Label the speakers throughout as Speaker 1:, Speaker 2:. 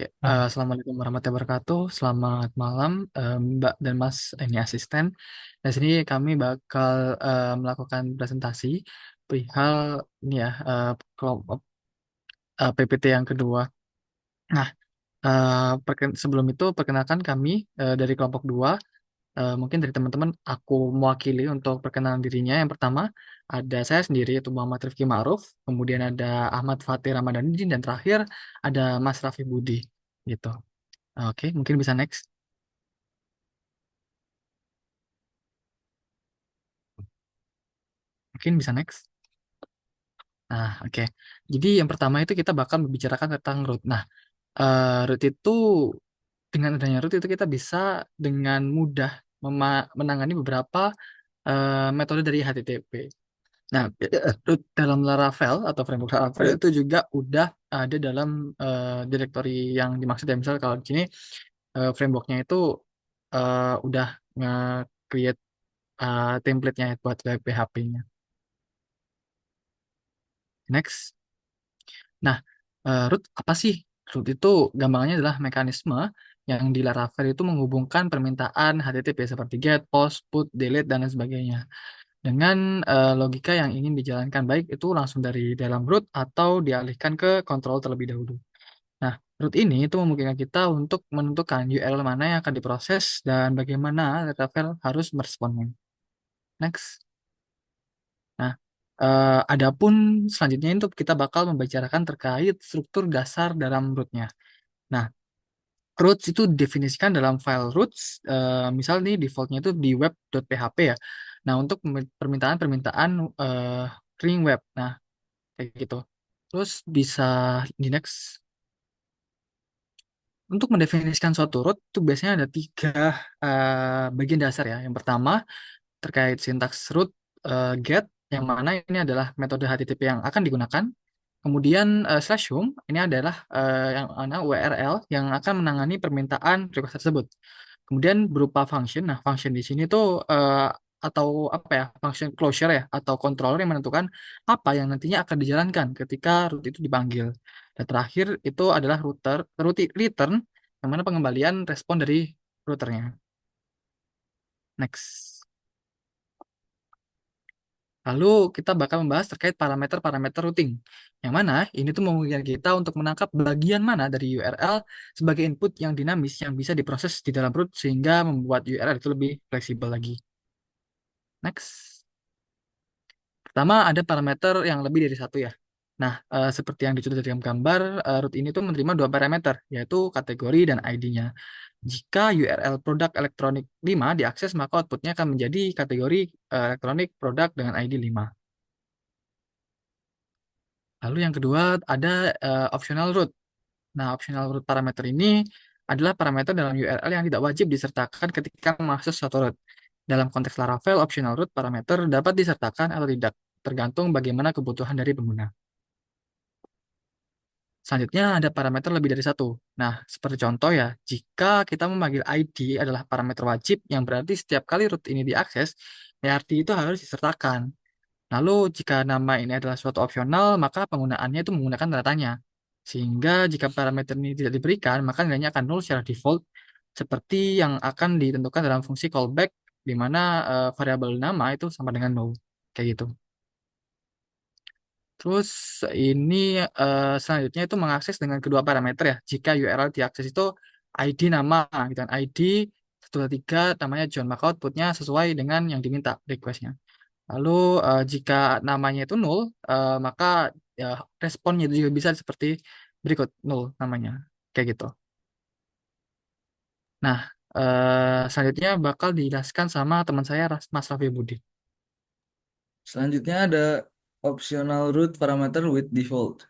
Speaker 1: Oke, Assalamualaikum warahmatullahi wabarakatuh. Selamat malam, Mbak dan Mas, ini asisten. Di sini kami bakal melakukan presentasi perihal ini ya, kelompok PPT yang kedua. Nah, sebelum itu perkenalkan kami dari kelompok dua. Mungkin dari teman-teman aku mewakili untuk perkenalan dirinya. Yang pertama ada saya sendiri yaitu Muhammad Rifki Ma'ruf, kemudian ada Ahmad Fatih Ramadhani, dan terakhir ada Mas Raffi Budi gitu. Oke, mungkin bisa next. Mungkin bisa next. Nah, oke. Jadi yang pertama itu kita bakal membicarakan tentang root. Nah, root itu dengan adanya root itu kita bisa dengan mudah menangani beberapa metode dari HTTP. Nah, root dalam Laravel atau framework Laravel itu juga udah ada dalam directory yang dimaksud ya. Misal kalau di sini frameworknya itu udah nge-create template-nya buat PHP-nya. Next. Nah, root apa sih? Root itu gampangannya adalah mekanisme yang di Laravel itu menghubungkan permintaan HTTP seperti get, post, put, delete, dan lain sebagainya. Dengan logika yang ingin dijalankan baik itu langsung dari dalam root atau dialihkan ke kontrol terlebih dahulu. Nah, root ini itu memungkinkan kita untuk menentukan URL mana yang akan diproses dan bagaimana Laravel harus meresponnya. Next. Nah, adapun selanjutnya itu kita bakal membicarakan terkait struktur dasar dalam rootnya. Nah, roots itu definisikan dalam file roots, misal nih defaultnya itu di web.php ya. Nah, untuk permintaan-permintaan ring web. Nah, kayak gitu. Terus bisa di next. Untuk mendefinisikan suatu root itu biasanya ada tiga bagian dasar ya. Yang pertama terkait sintaks root get, yang mana ini adalah metode HTTP yang akan digunakan. Kemudian slash home ini adalah yang mana URL yang akan menangani permintaan request tersebut. Kemudian berupa function. Nah, function di sini tuh atau apa ya, function closure ya, atau controller yang menentukan apa yang nantinya akan dijalankan ketika root itu dipanggil. Dan terakhir itu adalah return, yang mana pengembalian respon dari routernya. Next. Lalu kita bakal membahas terkait parameter-parameter routing. Yang mana ini tuh memungkinkan kita untuk menangkap bagian mana dari URL sebagai input yang dinamis yang bisa diproses di dalam root sehingga membuat URL itu lebih fleksibel lagi. Next. Pertama ada parameter yang lebih dari satu ya. Nah, seperti yang dicontoh dalam gambar, root ini tuh menerima dua parameter, yaitu kategori dan ID-nya. Jika URL produk elektronik 5 diakses, maka outputnya akan menjadi kategori elektronik produk dengan ID 5. Lalu yang kedua ada optional root. Nah, optional root parameter ini adalah parameter dalam URL yang tidak wajib disertakan ketika mengakses suatu root. Dalam konteks Laravel, optional root parameter dapat disertakan atau tidak, tergantung bagaimana kebutuhan dari pengguna. Selanjutnya ada parameter lebih dari satu. Nah, seperti contoh ya, jika kita memanggil ID adalah parameter wajib, yang berarti setiap kali root ini diakses, ID itu harus disertakan. Lalu, jika nama ini adalah suatu opsional, maka penggunaannya itu menggunakan tanda tanya. Sehingga jika parameter ini tidak diberikan, maka nilainya akan null secara default, seperti yang akan ditentukan dalam fungsi callback, di mana variabel nama itu sama dengan null. Kayak gitu. Terus ini selanjutnya itu mengakses dengan kedua parameter ya. Jika URL diakses itu ID nama, gitu kan. ID 123 namanya John, maka outputnya sesuai dengan yang diminta requestnya. Lalu jika namanya itu null, maka ya, responnya itu juga bisa seperti berikut, null namanya. Kayak gitu. Nah, selanjutnya bakal dijelaskan sama teman saya, Mas Raffi Budi.
Speaker 2: Selanjutnya ada optional root parameter with default.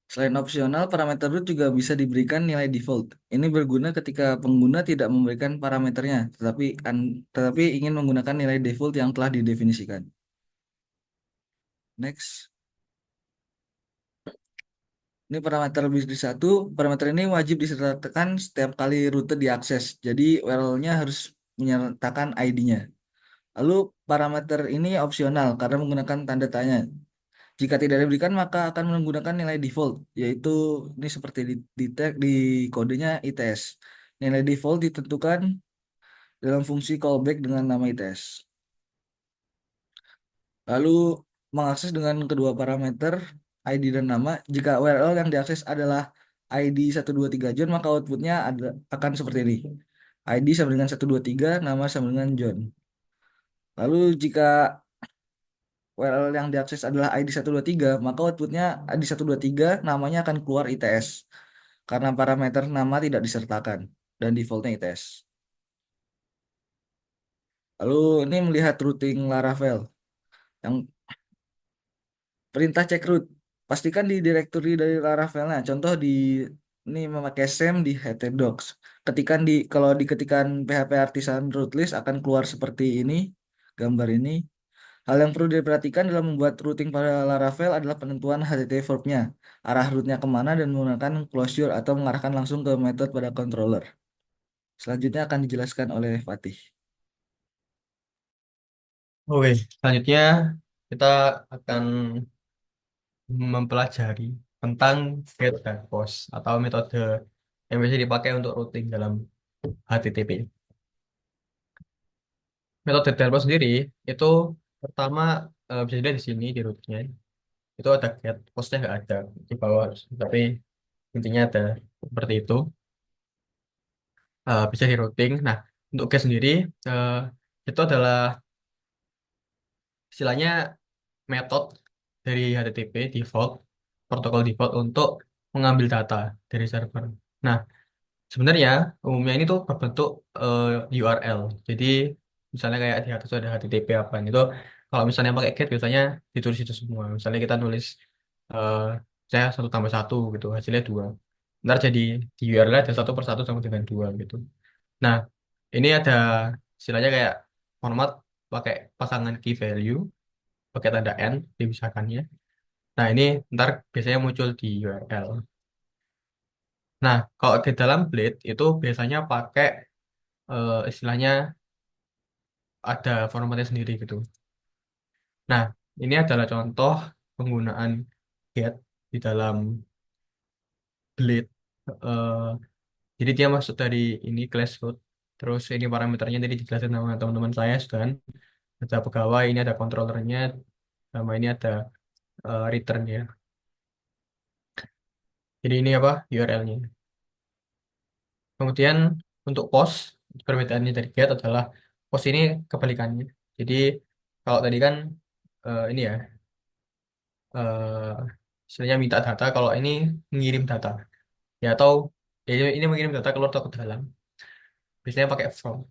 Speaker 2: Selain opsional, parameter root juga bisa diberikan nilai default. Ini berguna ketika pengguna tidak memberikan parameternya, tetapi ingin menggunakan nilai default yang telah didefinisikan. Next. Ini parameter lebih dari satu. Parameter ini wajib disertakan setiap kali rute diakses. Jadi URL-nya harus menyertakan ID-nya. Lalu parameter ini opsional karena menggunakan tanda tanya. Jika tidak diberikan, maka akan menggunakan nilai default, yaitu ini seperti di tag di kodenya ITS. Nilai default ditentukan dalam fungsi callback dengan nama ITS. Lalu mengakses dengan kedua parameter ID dan nama. Jika URL yang diakses adalah ID 123 John, maka outputnya akan seperti ini. ID sama dengan 123, nama sama dengan John. Lalu jika URL yang diakses adalah ID 123, maka outputnya ID 123 namanya akan keluar ITS. Karena parameter nama tidak disertakan dan defaultnya ITS. Lalu ini melihat routing Laravel. Yang perintah check root. Pastikan di directory dari Laravelnya. Contoh di ini memakai SAM di htdocs. Kalau diketikkan PHP artisan root list akan keluar seperti ini, gambar ini. Hal yang perlu diperhatikan dalam membuat routing pada Laravel adalah penentuan HTTP verbnya, arah rootnya kemana dan menggunakan closure atau mengarahkan langsung ke metode pada controller. Selanjutnya akan dijelaskan oleh Fatih.
Speaker 3: Oke, selanjutnya kita akan mempelajari tentang get dan post atau metode yang biasa dipakai untuk routing dalam HTTP. Metode get dan post sendiri itu pertama bisa dilihat di sini di rootnya. Itu ada get, postnya nggak ada di bawah, tapi intinya ada seperti itu. Bisa di routing. Nah, untuk get sendiri eh, itu adalah istilahnya metode dari HTTP default, protokol default untuk mengambil data dari server. Nah, sebenarnya umumnya ini tuh berbentuk URL. Jadi misalnya kayak di atas ada HTTP apa itu, kalau misalnya pakai get biasanya ditulis itu semua. Misalnya kita nulis eh, saya satu tambah satu gitu, hasilnya dua. Ntar jadi di URL ada satu per satu sama dengan dua gitu. Nah, ini ada istilahnya kayak format pakai pasangan key value, pakai tanda N dipisahkannya. Nah, ini ntar biasanya muncul di URL. Nah, kalau di dalam Blade itu biasanya pakai istilahnya ada formatnya sendiri gitu. Nah, ini adalah contoh penggunaan get di dalam Blade. Eh, jadi dia masuk dari ini class root. Terus ini parameternya tadi dijelasin sama teman-teman saya sudah. Ada pegawai, ini ada controllernya, sama ini ada return ya. Jadi ini apa? URL-nya. Kemudian untuk post, perbedaannya dari get adalah post ini kebalikannya. Jadi kalau tadi kan ini ya, eh istilahnya minta data, kalau ini mengirim data. Ya atau ya ini mengirim data keluar atau ke dalam. Biasanya pakai form,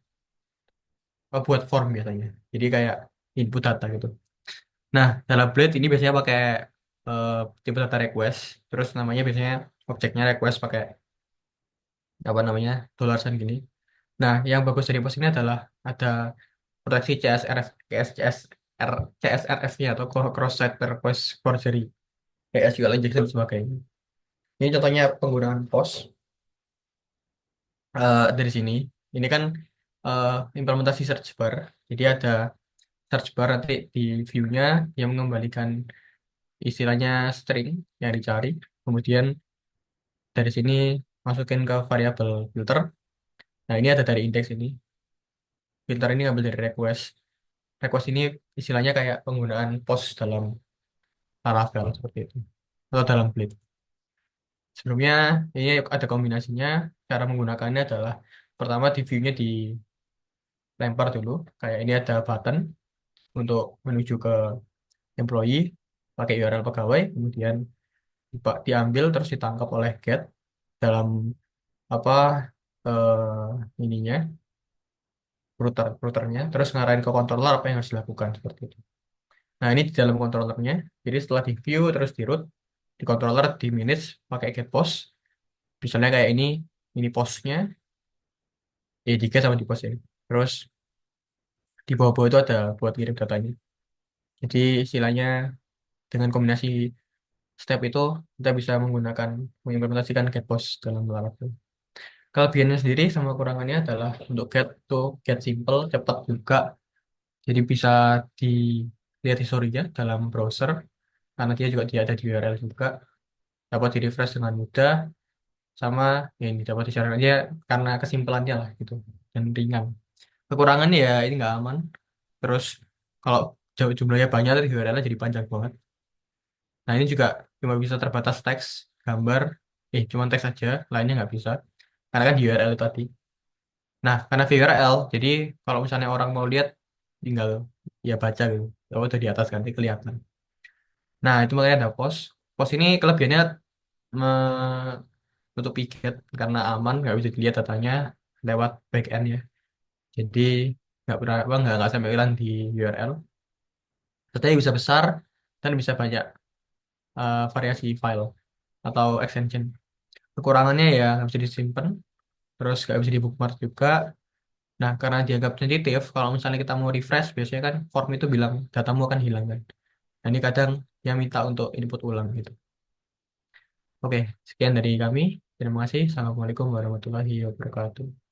Speaker 3: buat form biasanya. Jadi kayak input data gitu. Nah, dalam Blade ini biasanya pakai eh, tipe data request, terus namanya biasanya objeknya request pakai apa namanya dollar sign gini. Nah, yang bagus dari post ini adalah ada proteksi CSRF, CSR, CSRF-nya atau cross-site request forgery, kayak SQL injection dan sebagainya. Ini contohnya penggunaan post dari sini. Ini kan eh, implementasi search bar. Jadi ada search bar nanti di view-nya yang mengembalikan istilahnya string yang dicari. Kemudian dari sini masukin ke variabel filter. Nah, ini ada dari index ini. Filter ini ngambil dari request. Request ini istilahnya kayak penggunaan post dalam Laravel seperti itu. Atau dalam Blade. Sebelumnya ini ada kombinasinya. Cara menggunakannya adalah pertama di view-nya dilempar dulu. Kayak ini ada button untuk menuju ke employee pakai URL pegawai. Kemudian diambil terus ditangkap oleh get dalam apa ininya routernya terus ngarahin ke controller apa yang harus dilakukan seperti itu. Nah, ini di dalam controllernya. Jadi setelah di view terus di root di controller di manage pakai get post. Misalnya kayak ini postnya di get sama di post ya. Terus di bawah-bawah itu ada buat kirim datanya. Jadi istilahnya dengan kombinasi step itu kita bisa mengimplementasikan get post dalam Laravel. Kelebihannya sendiri sama kurangannya adalah untuk get tuh get simple, cepat juga. Jadi bisa dilihat historinya dalam browser. karena dia juga tidak ada di URL juga, dapat di refresh dengan mudah, sama ya ini dapat disarankan aja karena kesimpulannya lah gitu dan ringan. Kekurangannya ya ini nggak aman. Terus kalau jumlahnya banyak tadi URL-nya jadi panjang banget. Nah ini juga cuma bisa terbatas teks, gambar, cuma teks aja, lainnya nggak bisa. Karena kan di URL tadi. Nah karena di URL, jadi kalau misalnya orang mau lihat tinggal ya baca gitu. Oh, udah di atas nanti kelihatan. Nah itu makanya ada post. Post ini kelebihannya menutupi gate karena aman, nggak bisa dilihat datanya lewat backend ya. Jadi nggak pernah apa nggak sampai hilang di URL. Datanya bisa besar dan bisa banyak variasi file atau extension. Kekurangannya ya nggak bisa disimpan, terus nggak bisa di bookmark juga. Nah, karena dianggap sensitif, kalau misalnya kita mau refresh, biasanya kan form itu bilang datamu akan hilang kan. Nah, ini kadang yang minta untuk input ulang gitu. Oke, sekian dari kami. Terima kasih. Assalamualaikum warahmatullahi wabarakatuh.